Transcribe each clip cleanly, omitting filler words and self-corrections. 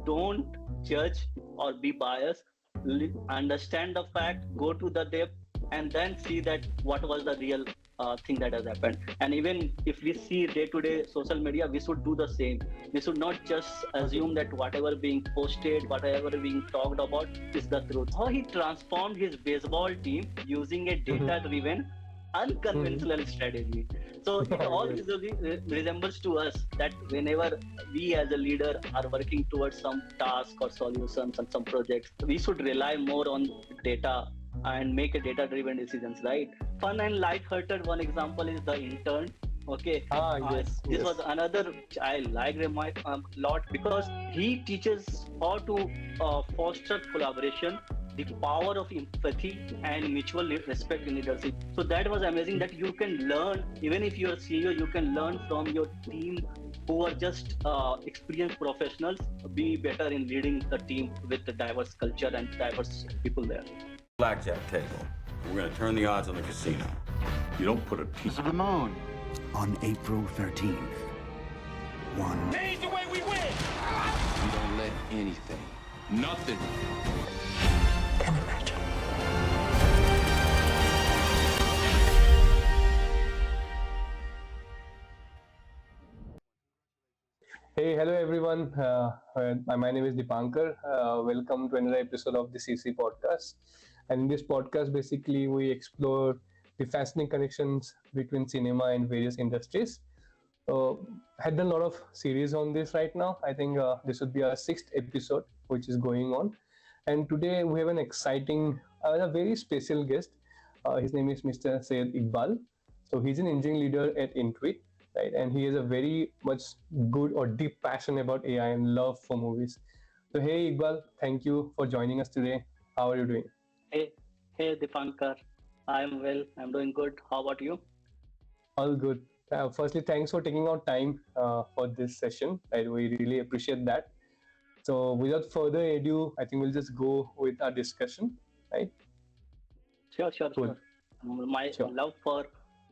don't judge or be biased. Understand the fact, go to the depth, and then see that what was the real thing that has happened. And even if we see day-to-day social media, we should do the same. We should not just assume that whatever being posted, whatever being talked about is the truth. How he transformed his baseball team using a data-driven unconventional strategy. So it all resembles to us that whenever we as a leader are working towards some task or solutions and some projects, we should rely more on data and make a data-driven decisions, right? Fun and light-hearted one example is the intern. Okay, this was another which I liked him a lot because he teaches how to foster collaboration, the power of empathy and mutual respect in leadership. So that was amazing that you can learn, even if you're a CEO, you can learn from your team who are just experienced professionals, be better in leading the team with the diverse culture and diverse people there. Blackjack table. We're going to turn the odds on the casino. You don't put a piece of the moon. On April 13th, one. Change the way we win! You don't let anything, nothing. Can imagine. Hey, hello everyone. My name is Dipankar. Welcome to another episode of the CC podcast. And in this podcast, basically, we explore the fascinating connections between cinema and various industries. Had done a lot of series on this right now. I think this would be our 6th episode, which is going on. And today we have an exciting, a very special guest. His name is Mr. Syed Iqbal. So he's an engineering leader at Intuit, right? And he has a very much good or deep passion about AI and love for movies. So hey Iqbal, thank you for joining us today. How are you doing? Hey Dipankar, I'm well. I'm doing good. How about you? All good. Firstly, thanks for taking out time for this session. Right? We really appreciate that. So without further ado, I think we'll just go with our discussion, right? Sure. My love for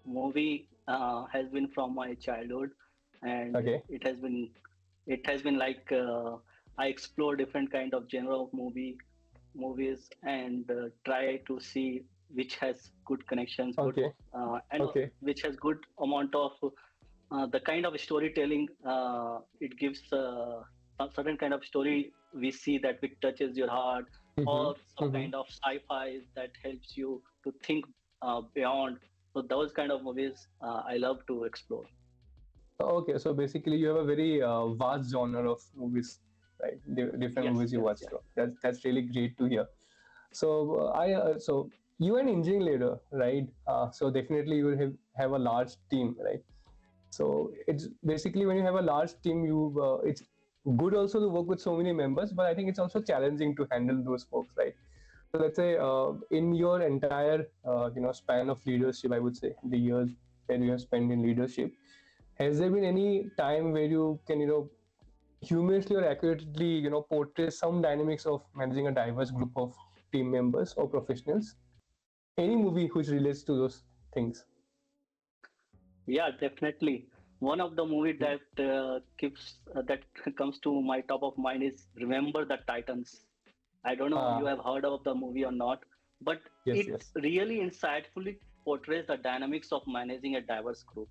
movie has been from my childhood, and it has been like I explore different kind of genre of movies and try to see which has good connections, which has good amount of the kind of storytelling it gives. A certain kind of story we see that which touches your heart, or some kind of sci-fi that helps you to think beyond. So those kind of movies I love to explore. Okay, so basically you have a very vast genre of movies, right? Different movies you watch. So that's really great to hear. So so you are an engineering leader, right? So definitely you will have a large team, right? So it's basically when you have a large team, it's good also to work with so many members, but I think it's also challenging to handle those folks, right? So let's say in your entire span of leadership, I would say the years that you have spent in leadership, has there been any time where you can humorously or accurately portray some dynamics of managing a diverse group of team members or professionals? Any movie which relates to those things? Yeah, definitely. One of the movie that that comes to my top of mind is Remember the Titans. I don't know if you have heard of the movie or not, but it really insightfully portrays the dynamics of managing a diverse group.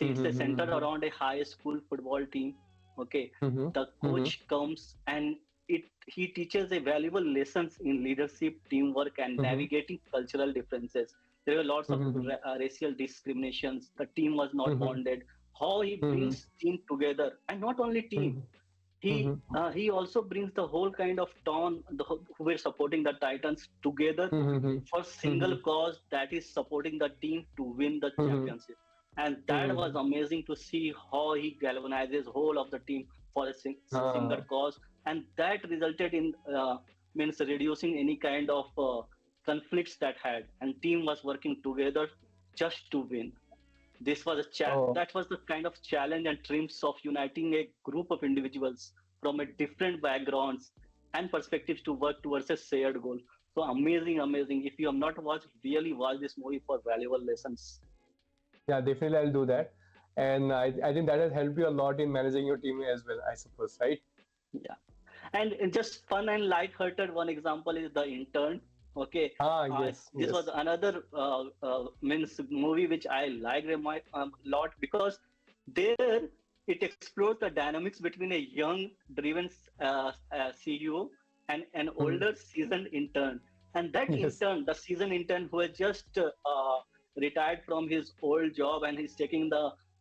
It's centered around a high school football team. Okay, the coach comes and he teaches a valuable lessons in leadership, teamwork, and navigating cultural differences. There were lots of racial discriminations. The team was not bonded. How he brings team together, and not only team. He also brings the whole kind of town who were supporting the Titans together for single cause, that is supporting the team to win the championship. And that was amazing to see how he galvanizes whole of the team for a single cause, and that resulted in means reducing any kind of conflicts that had, and team was working together just to win. This was that was the kind of challenge and dreams of uniting a group of individuals from a different backgrounds and perspectives to work towards a shared goal. So amazing. If you have not watched, really watch this movie for valuable lessons. Yeah, definitely I'll do that. And I think that has helped you a lot in managing your team as well, I suppose, right? Yeah. And just fun and light-hearted. One example is The Intern. Okay, Yes, this was yes. another means movie which I liked a lot, because there it explores the dynamics between a young, driven CEO and an Hmm. older, seasoned intern. And that Yes. intern, the seasoned intern who has just retired from his old job, and he's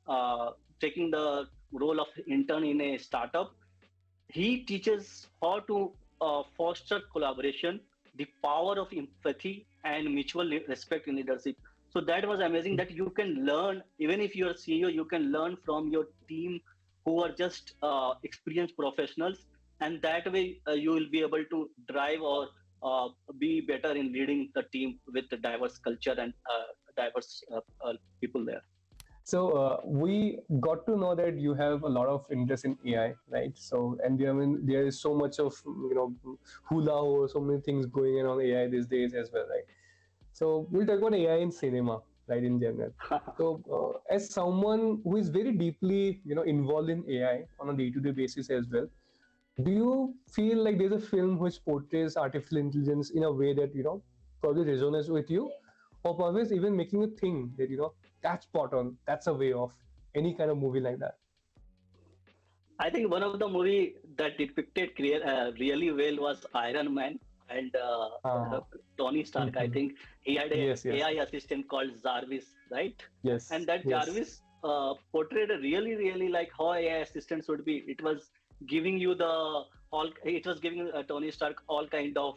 uh, taking the role of intern in a startup. He teaches how to foster collaboration, the power of empathy, and mutual respect in leadership. So that was amazing, that you can learn, even if you're a CEO, you can learn from your team who are just experienced professionals. And that way, you will be able to drive or be better in leading the team with the diverse culture and diverse people there. So we got to know that you have a lot of interest in AI, right? So, and I mean, there is so much of hula or so many things going on AI these days as well, right? So we'll talk about AI in cinema, right, in general. So as someone who is very deeply, involved in AI on a day-to-day basis as well, do you feel like there's a film which portrays artificial intelligence in a way that probably resonates with you, or perhaps even making you think that that's spot on, that's a way of any kind of movie like that? I think one of the movie that depicted really well was Iron Man, and uh, Tony Stark. I mhm. think he had a Yes, yes, AI assistant called Jarvis, right? And yes, that yes, Jarvis portrayed a really like how AI assistants would be. It was giving you the all. It was giving Tony Stark all kind of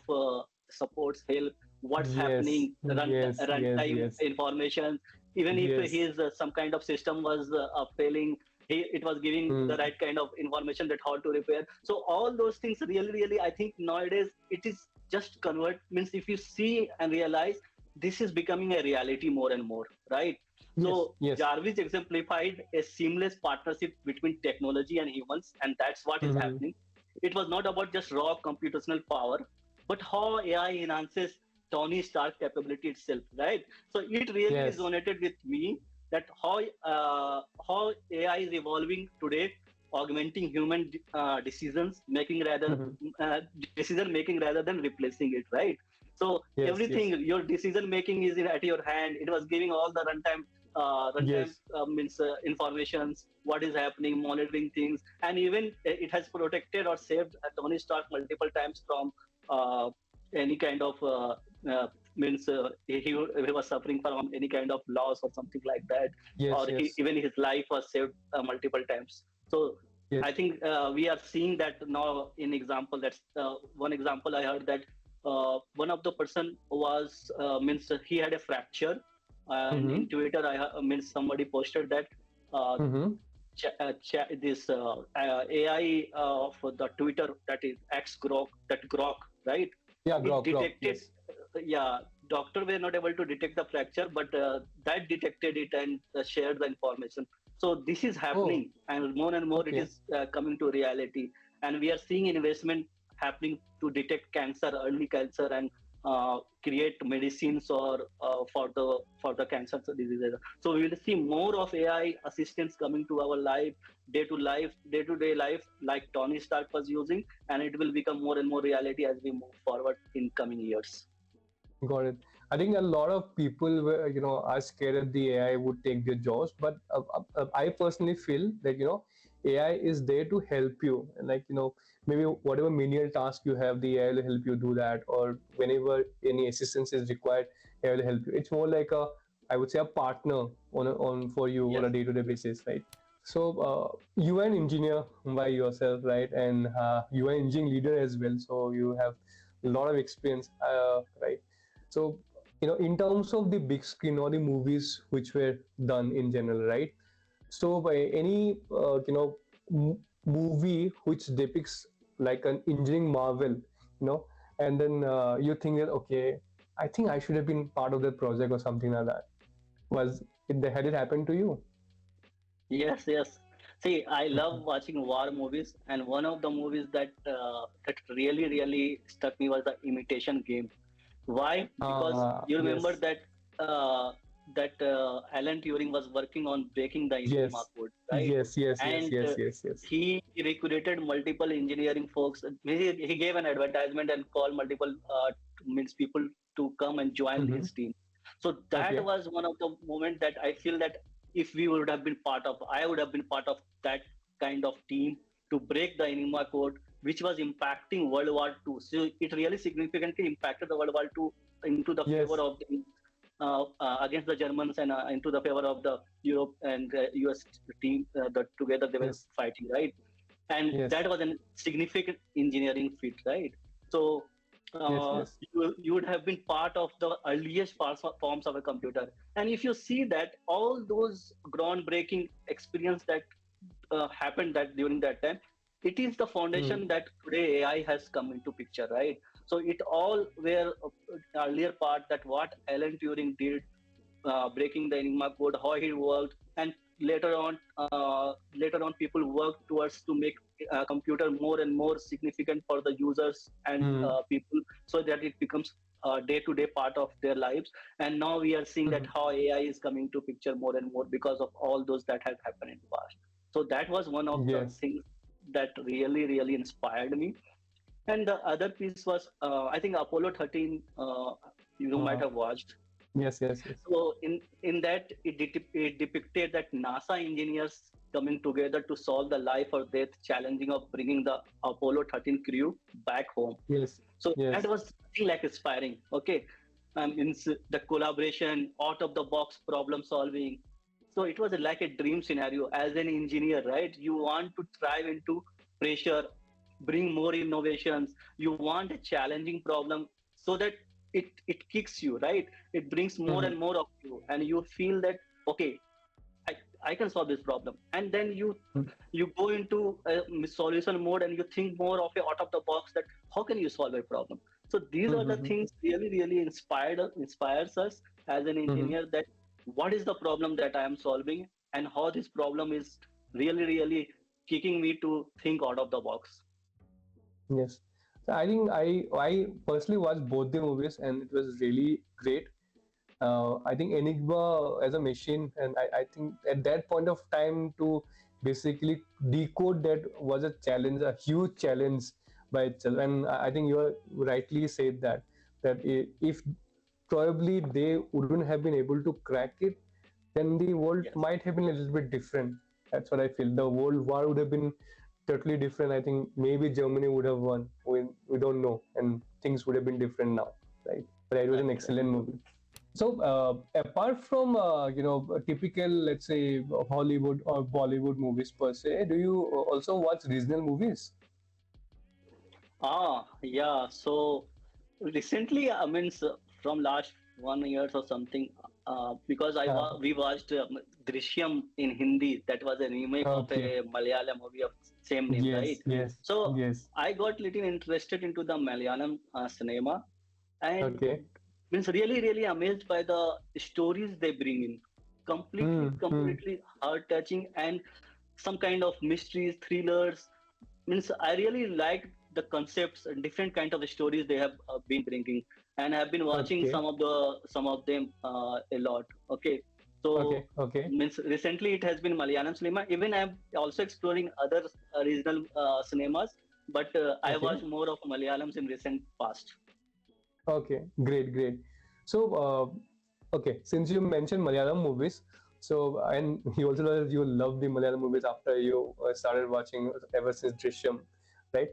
supports, help, what's yes, happening, yes, yes, runtime yes, information. Even if yes. his some kind of system was failing, it was giving the Hmm. right kind of information that how to repair. So all those things really, I think nowadays it is just convert, means if you see and realize, this is becoming a reality more and more, right? Yes, So yes. Jarvis exemplified a seamless partnership between technology and humans, and that's what is Hmm. happening. It was not about just raw computational power, but how AI enhances Tony Stark capability itself, right? So it really Yes. resonated with me, that how AI is evolving today, augmenting human Hmm. decision making rather than replacing it, right? So Yes, everything, yes, your decision making is at your hand. It was giving all the runtime yes, means informations, what is happening, monitoring things, and even it has protected or saved Tony Stark multiple times from any kind of means he was suffering from any kind of loss or something like that, yes, or yes, even his life was saved multiple times. So I yes. think we are seeing that now in example. That's one example I heard, that one of the person was means he had a fracture, and Mm-hmm. in Twitter means somebody posted that uh, Mm-hmm. this AI of the Twitter, that is X Grok, that Grok, right? Yeah, It grok, grok. detected, Yes. yeah, doctor were not able to detect the fracture, but that detected it and shared the information. So this is Oh, happening, and more it okay. is coming to reality, and we are seeing investment happening to detect cancer, early cancer, and create medicines or for the cancer diseases. So we will see more of AI assistants coming to our day to day life, like Tony Stark was using, and it will become more and more reality as we move forward in coming years. Got it. I think a lot of people were, are scared that the AI would take their jobs, but I personally feel that AI is there to help you, and like maybe whatever menial task you have, the AI will help you do that, or whenever any assistance is required, AI will help you. It's more like I would say, a partner on for you on Yes, a day-to-day basis, right? So you are an engineer by yourself, right? And you are an engineering leader as well, so you have a lot of experience, right? So, in terms of the big screen or the movies which were done in general, right? So, by any, movie which depicts like an engineering marvel, and then you think that, okay, I think I should have been part of that project or something like that. Had it happened to you? yes. See, I love Mhm. watching war movies, and one of the movies that really stuck me was the Imitation Game. Why? Because you remember Yes. that uh, that Alan Turing was working on breaking the Enigma Yes. code, right? Yes. Yes. Yes. And Yes. Yes. Yes. he recruited multiple engineering folks. He gave an advertisement and called multiple means people to come and join Mm-hmm. his team. So that Okay. was one of the moment that I feel that if we would have been part of, I would have been part of that kind of team to break the Enigma code, which was impacting World War II. So it really significantly impacted the World War II into the favor Yes. of the against the Germans and into the favor of the Europe and US team. That together they were Yes. fighting, right? And Yes. that was a significant engineering feat, right? So Yes. Yes. you would have been part of the earliest forms of a computer, and if you see that all those groundbreaking experience that happened that during that time, it is the Mm. foundation that today AI has come into picture, right? So it all were earlier part that what Alan Turing did, breaking the Enigma code, how he worked, and later on, people worked towards to make computer more and more significant for the users and Mm. people, so that it becomes a day-to-day part of their lives. And now we are seeing that Mm-hmm. how AI is coming to picture more and more because of all those that have happened in the past. So that was one of the Yes. things that really, really inspired me. And the other piece was, I think, Apollo 13. You might Uh, have watched. yes. Yes. Yes. So in that it depicted that NASA engineers coming together to solve the life or death challenging of bringing the Apollo 13 crew back home. Yes. So that Yes. was something like inspiring. Okay, means the collaboration, out of the box problem solving. So it was like a dream scenario as an engineer, right? You want to thrive into pressure, bring more innovations. You want a challenging problem so that it kicks you, right? It brings more Mm-hmm. and more of you, and you feel that okay, I, I can solve this problem. And then you go into a solution mode and you think more of a out of the box that how can you solve a problem. So these are the Mm-hmm. things really really inspires us as an Mm-hmm. engineer, that what is the problem that I am solving and how this problem is really really kicking me to think out of the box. Yes. So I think I personally watched both the movies and it was really great. I think Enigma as a machine, and I think at that point of time to basically decode that was a challenge, a huge challenge by itself. And I think you are rightly said that if probably they wouldn't have been able to crack it, then the world Yes, might have been a little bit different. That's what I feel. The world war would have been totally different. I think maybe Germany would have won. We don't know, and things would have been different now, right? But it was an right, right. excellent movie. So apart from typical, let's say Hollywood or Bollywood movies per se, do you also watch regional movies? Yeah. So recently, I mean, from last 1 year or something, because Uh, we watched Drishyam in Hindi. That was a remake of okay. a Malayalam movie of same name, right? Yes. Yes. So Yes. I got little interested into the Malayalam cinema, and Okay. means really really amazed by the stories they bring in. Hmm. Hmm. Completely heart touching and some kind of mysteries, thrillers. Means I really like the concepts and different kind of stories they have been bringing, and I've been watching Okay. some of them a lot. Okay, so Okay. Okay. means recently it has been Malayalam cinema. Even I'm also exploring other regional cinemas, but I Okay. watched more of Malayalams in recent past. Okay. Great. Great. So okay, since you mentioned Malayalam movies, so and you also know that you love the Malayalam movies after you started watching ever since Drishyam, right?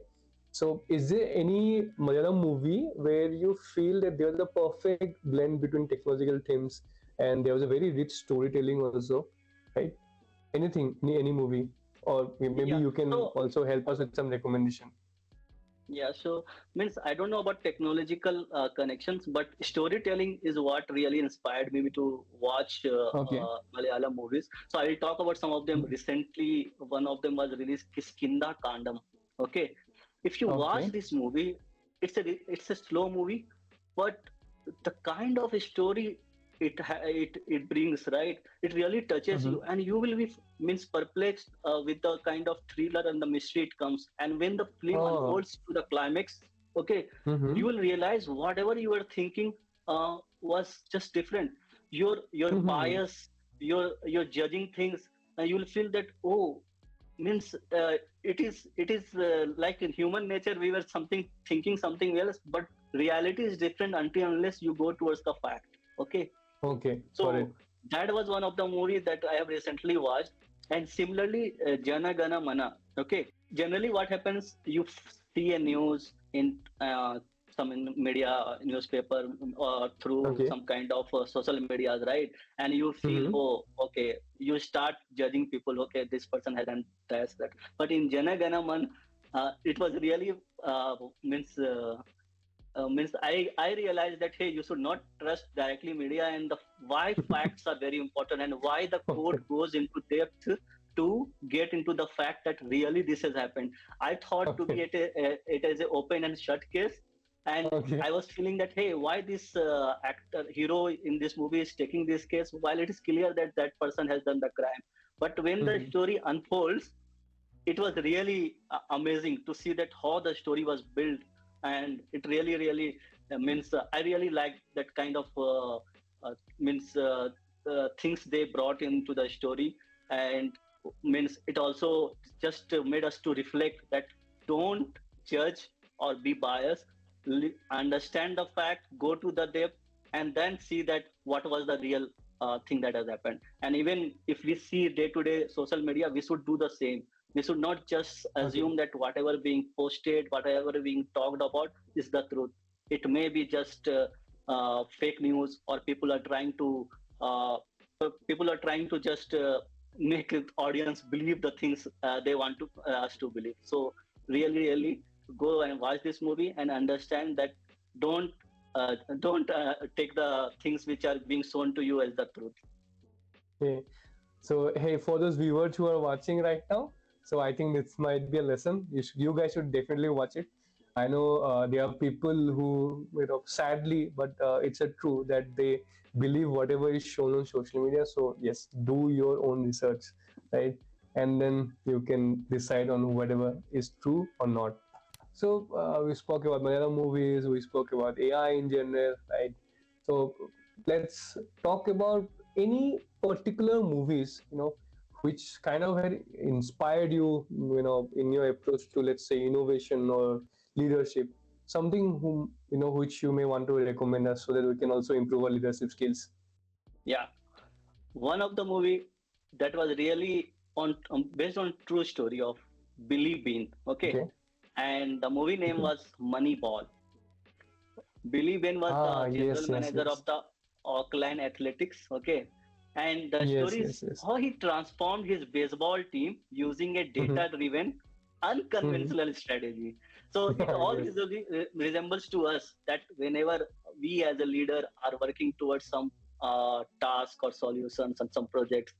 So, is there any Malayalam movie where you feel that there was a perfect blend between technological themes and there was a very rich storytelling also, right? Anything, any movie, or maybe Yeah. you can So also help us with some recommendation. yeah, so means I don't know about technological connections, but storytelling is what really inspired me to watch Okay. Malayalam movies. So I'll talk about some of them. Mm. Recently, one of them was released, Kiskinda Kandam. Okay, if you watch Okay. this movie, it's a slow movie, but the kind of story it brings, right, it really touches Mm-hmm. you, and you will be means perplexed with the kind of thriller and the mystery it comes. And when the film Oh. unfolds to the climax, okay, Mm-hmm. you will realize whatever you were thinking was just different. your bias, you're judging things, and you'll feel that, oh, means it is like in human nature we were something thinking something else, but reality is different until unless you go towards the fact. Okay, Okay, got so it. that was one of the movies that I have recently watched. And similarly, Jana Gana Mana. Okay, generally what happens, you see a news in some in media, newspaper, or through Okay. some kind of social medias, right? And you feel, Mm-hmm. oh, okay, you start judging people. Okay, this person has done this, that. But in Jana Gana Man, it was really means I realized that, hey, you should not trust directly media, and the why facts are very important, and why the Okay. court goes into depth to get into the fact that really this has happened. I thought to be Okay. it as an open and shut case, and Okay. I was feeling that, hey, why this actor hero in this movie is taking this case while it is clear that that person has done the crime. But when the Mm-hmm. story unfolds, it was really amazing to see that how the story was built. And it really means I really like that kind of means things they brought into the story. And means it also just made us to reflect that don't judge or be biased. Understand the fact, go to the depth, and then see that what was the real thing that has happened. And even if we see day to day social media, we should do the same. We should not just Okay. assume that whatever being posted, whatever being talked about is the truth. It may be just fake news, or uh, people are trying to just make the audience believe the things they want to us to believe. So really go and watch this movie and understand that don't don't take the things which are being shown to you as the truth. Okay. So, hey, for those viewers who are watching right now, so I think this might be a lesson. You guys should definitely watch it. I know there are people who, sadly, but it's a true that they believe whatever is shown on social media. So, yes, do your own research, right? And then you can decide on whatever is true or not. So, we spoke about Malayalam movies, we spoke about AI in general, right? So, let's talk about any particular movies, which kind of had inspired you, in your approach to, let's say, innovation or leadership. Something which you may want to recommend us so that we can also improve our leadership skills. Yeah, one of the movie that was really on based on true story of Billy Bean. Okay, Okay. and the movie name Mhm. was Moneyball. Billy Bean was Ah, the general yes, yes, manager yes. of the Auckland Athletics. Okay, and the Yes, story yes, is yes. how he transformed his baseball team using a Mhm. data-driven, Mhm. unconventional strategy. So it all Yes. resembles to us that whenever we as a leader are working towards some task or solutions and some projects,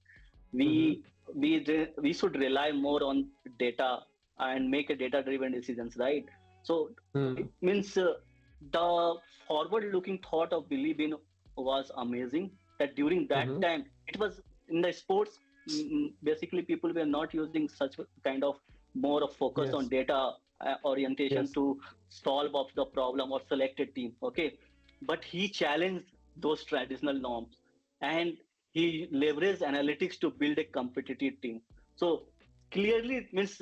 Mhm. we should rely more on data and make a data-driven decisions, right? So it Mhm. means the forward-looking thought of Billy Bean was amazing. That during that Mhm. time, it was in the sports. Basically, people were not using such kind of more of focus on Yes. data orientation Yes. to solve of the problem or select a team. Okay, but he challenged those traditional norms, and he leveraged analytics to build a competitive team. So clearly, it means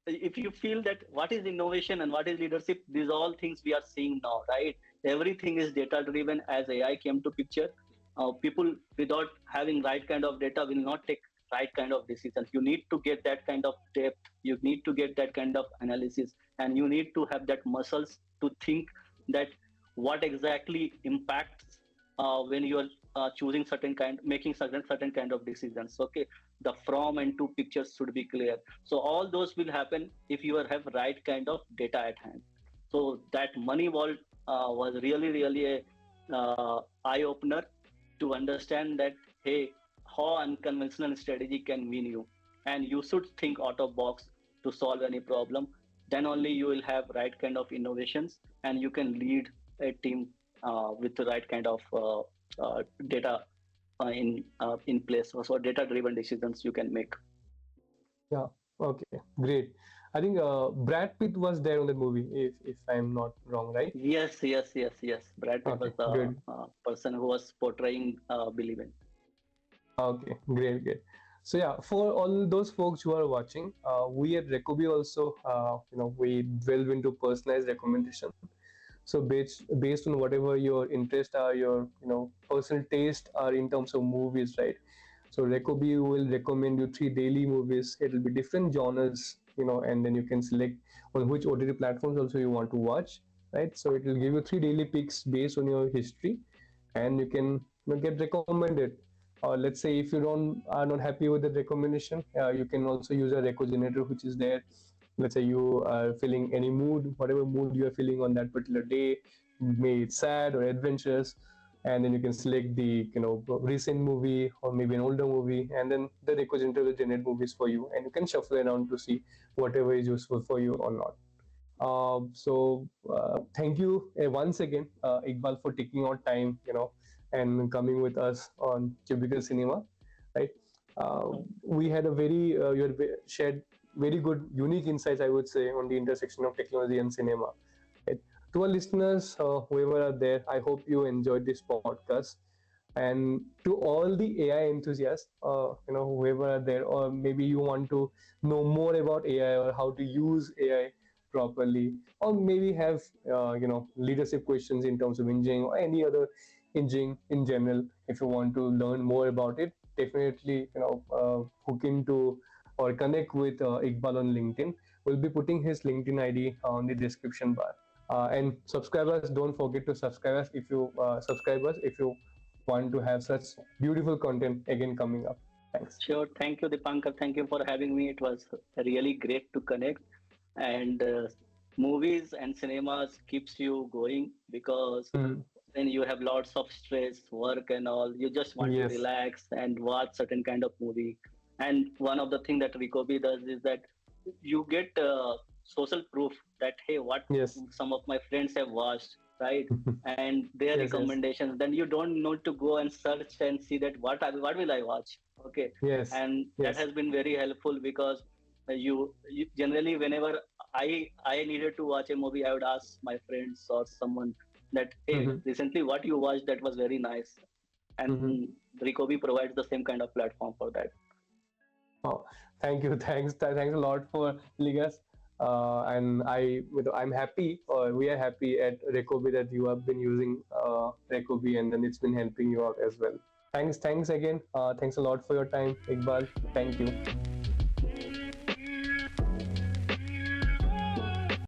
if you feel that what is innovation and what is leadership, these all things we are seeing now, right? Everything is data driven. As AI came to picture, people without having right kind of data will not take right kind of decisions. You need to get that kind of depth, you need to get that kind of analysis, and you need to have that muscles to think that what exactly impacts when you are choosing certain kind, making certain kind of decisions. Okay, the from and to pictures should be clear. So all those will happen if you have right kind of data at hand. So that money vault was really a eye opener to understand that, hey, how unconventional strategy can win you, and you should think out of box to solve any problem. Then only you will have right kind of innovations, and you can lead a team with the right kind of data in place. So data driven decisions you can make. Yeah. Okay. Great. I think Brad Pitt was there on that movie, if I'm not wrong, right? Yes. Brad Pitt Okay, was the good. person who was portraying Billy Wayne. Okay, great, great. So yeah, for all those folks who are watching, we at Recobi also, we delve into personalized recommendation. So based on whatever your interests are, your personal taste are in terms of movies, right? So Recobi will recommend you 3 daily movies. It will be different genres, and then you can select on which OTT platforms also you want to watch, right? So it will give you 3 daily picks based on your history, and you can get recommended. Or let's say if you don't are not happy with the recommendation, you can also use a reco generator which is there. Let's say you are feeling any mood, whatever mood you are feeling on that particular day, may it sad or adventurous, and then you can select the recent movie or maybe an older movie, and then the reco generator will generate movies for you, and you can shuffle around to see whatever is useful for you or not. Thank you once again, Iqbal, for taking out time, and coming with us on Cubicle Cinema. Right? We had a you had shared very good, unique insights, I would say, on the intersection of technology and cinema. Right? To our listeners, whoever are there, I hope you enjoyed this podcast. And to all the AI enthusiasts, whoever are there, or maybe you want to know more about AI or how to use AI properly, or maybe have leadership questions in terms of engineering or any other engineering in general. If you want to learn more about it, definitely hook into or connect with Iqbal on LinkedIn. We'll be putting his LinkedIn ID on the description bar. And subscribers, don't forget to subscribe us if you want to have such beautiful content again coming up. Thanks. Sure. Thank you, Dipankar. Thank you for having me. It was really great to connect. And movies and cinemas keeps you going because Mm, when you have lots of stress, work and all, you just want to yes. relax and watch certain kind of movie. And one of the thing that Ricobi does is that you get social proof that hey, what Yes. some of my friends have watched, right? And their Yes. Yes. recommendations. Then you don't need to go and search and see that what will I watch, okay? Yes. And that Yes. has been very helpful because you generally whenever I needed to watch a movie, I would ask my friends or someone that hey, Mhm, recently what you watched that was very nice, mhm. and Ricobi provides the same kind of platform for that. Oh, thank you. Thanks a lot for Ligas. And I'm happy, or we are happy at Recobi that you have been using Recobi, and then it's been helping you out as well. Thanks again. Thanks a lot for your time, Iqbal. Thank you.